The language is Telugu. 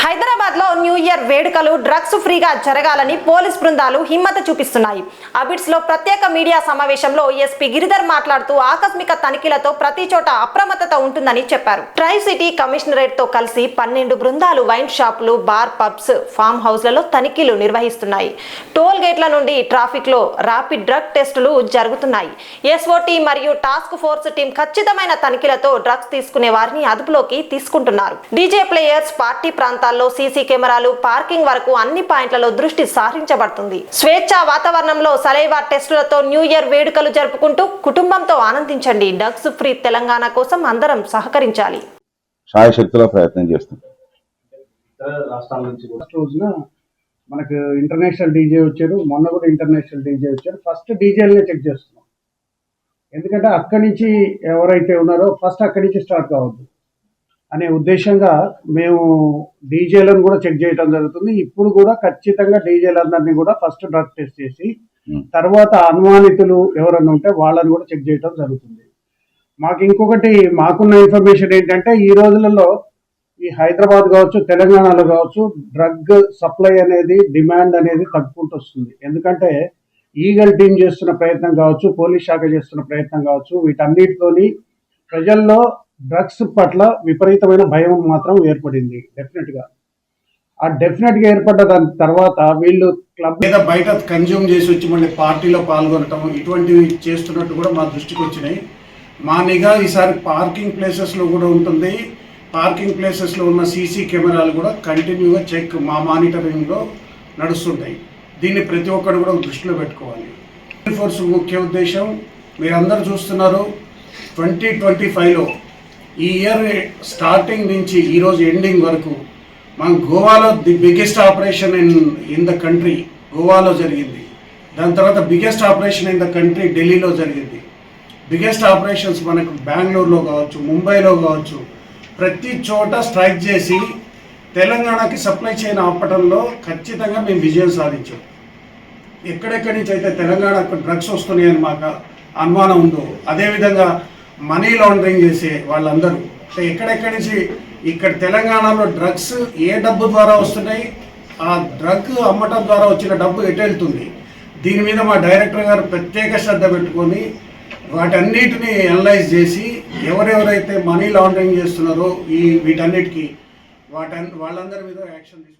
హైదరాబాద్ లో న్యూ ఇయర్ వేడుకలు డ్రగ్స్ ఫ్రీగా జరగాలని పోలీస్ బృందాలు హిమ్మత చూపిస్తున్నాయి. అబిడ్స్ లో ప్రత్యేక మీడియా సమావేశంలో ఎస్పీ గిరిధర్ మాట్లాడుతూ ఆకస్మిక తనిఖీలతో ప్రతి చోట అప్రమత్తత ఉంటుందని చెప్పారు. ట్రై సిటీ కమిషనరేట్ తో కలిసి 12 బృందాలు వైన్ షాపులు, బార్, పబ్స్, ఫామ్ హౌస్లలో తనిఖీలు నిర్వహిస్తున్నాయి. టోల్ గేట్ల నుండి ట్రాఫిక్ లో ర్యాపిడ్ డ్రగ్ టెస్టులు జరుగుతున్నాయి. ఎస్ఓటీ మరియు టాస్క్ ఫోర్స్ టీం ఖచ్చితమైన తనిఖీలతో డ్రగ్స్ తీసుకునే వారిని అదుపులోకి తీసుకుంటున్నారు. డీజే ప్లేయర్స్, పార్టీ ప్రాంతాల్లో సీసీ కెమెరాలు, పార్కింగ్ వరకు అన్ని పాయింట్లలో దృష్టి సారించబడుతుంది. స్వేచ్ఛా వాతావరణంలో సలైవా టెస్టులతో న్యూ ఇయర్ వేడుకలు జరుపుకుంటూ కుటుంబంతో ఆనందించండి. డ్రగ్స్ ఫ్రీ తెలంగాణ కోసం అందరం సహకరించాలి. శాయశక్తిలో ప్రయత్నం చేస్తాం. రాష్ట్రాల నుంచి కూడా రోజున మనకు ఇంటర్నేషనల్ డీజే వచ్చారు, మొన్న కూడా ఇంటర్నేషనల్ డీజే వచ్చారు. ఫస్ట్ డీజేలనే చెక్ చేస్తున్నాం, ఎందుకంటే అక్కడి నుంచి ఎవరైతే ఉన్నారో ఫస్ట్ అక్కడి నుంచి స్టార్ట్ కావద్దు అనే ఉద్దేశంగా మేము డీజేలను కూడా చెక్ చేయడం జరుగుతుంది. ఇప్పుడు కూడా ఖచ్చితంగా డీజేలందరినీ కూడా ఫస్ట్ డ్రగ్ టెస్ట్ చేసి తర్వాత అనుమానితులు ఎవరన్నా ఉంటే వాళ్ళని కూడా చెక్ చేయడం జరుగుతుంది. మాకు ఇంకొకటి మాకున్న ఇన్ఫర్మేషన్ ఏంటంటే ఈ రోజులలో ఈ హైదరాబాద్ కావచ్చు, తెలంగాణలో కావచ్చు, డ్రగ్ సప్లై అనేది, డిమాండ్ అనేది తగ్గుకుంటూ వస్తుంది. ఎందుకంటే ఈగల్ టీం చేస్తున్న ప్రయత్నం కావచ్చు, పోలీస్ శాఖ చేస్తున్న ప్రయత్నం కావచ్చు, వీటన్నిటితోని ప్రజల్లో డ్రగ్స్ పట్ల విపరీతమైన భయం మాత్రం ఏర్పడింది. డెఫినెట్గా ఏర్పడ్డ దాని తర్వాత వీళ్ళు క్లబ్ మీద బయట కన్జ్యూమ్ చేసి వచ్చి మళ్ళీ పార్టీలో పాల్గొనటం ఇటువంటివి చేస్తున్నట్టు కూడా మా దృష్టికి వచ్చినాయి. మా నిఘా ఈసారి పార్కింగ్ ప్లేసెస్లో కూడా ఉంటుంది. పార్కింగ్ ప్లేసెస్లో ఉన్న సీసీ కెమెరాలు కూడా కంటిన్యూగా చెక్ మా మానిటరింగ్లో నడుస్తుంటాయి. దీన్ని ప్రతి ఒక్కరు కూడా దృష్టిలో పెట్టుకోవాలి. ఫోర్స్ ముఖ్య ఉద్దేశం మీరందరూ చూస్తున్నారు. 2025లో ఈ ఇయర్ స్టార్టింగ్ నుంచి ఈరోజు ఎండింగ్ వరకు మన గోవాలో the biggest operation in the country గోవాలో జరిగింది. దాని తర్వాత biggest operation in the country ఢిల్లీలో జరిగింది. బిగ్గెస్ట్ ఆపరేషన్స్ మనకు బెంగళూరులో కావచ్చు, ముంబైలో కావచ్చు, ప్రతి చోట స్ట్రైక్ చేసి తెలంగాణకి సప్లై చైన్ ఆపటంలో ఖచ్చితంగా మేము విజయం సాధించాం. ఎక్కడెక్కడి నుంచి అయితే తెలంగాణకు డ్రగ్స్ వస్తున్నాయని మాకు అనుమానం ఉందో, అదేవిధంగా మనీ లాండరింగ్ చేసే వాళ్ళందరూ ఎక్కడెక్కడి నుంచి ఇక్కడ తెలంగాణలో డ్రగ్స్ ఏ డబ్బు ద్వారా వస్తున్నాయి, ఆ డ్రగ్ అమ్మటం ద్వారా వచ్చిన డబ్బు ఎటు వెళ్తుంది, దీని మీద మా డైరెక్టర్ గారు ప్రత్యేక శ్రద్ధ పెట్టుకొని వాటన్నిటిని అనలైజ్ చేసి ఎవరెవరైతే మనీ లాండరింగ్ చేస్తున్నారో వీటన్నిటికీ వాళ్ళందరి మీద యాక్షన్ తీసుకుంటారు.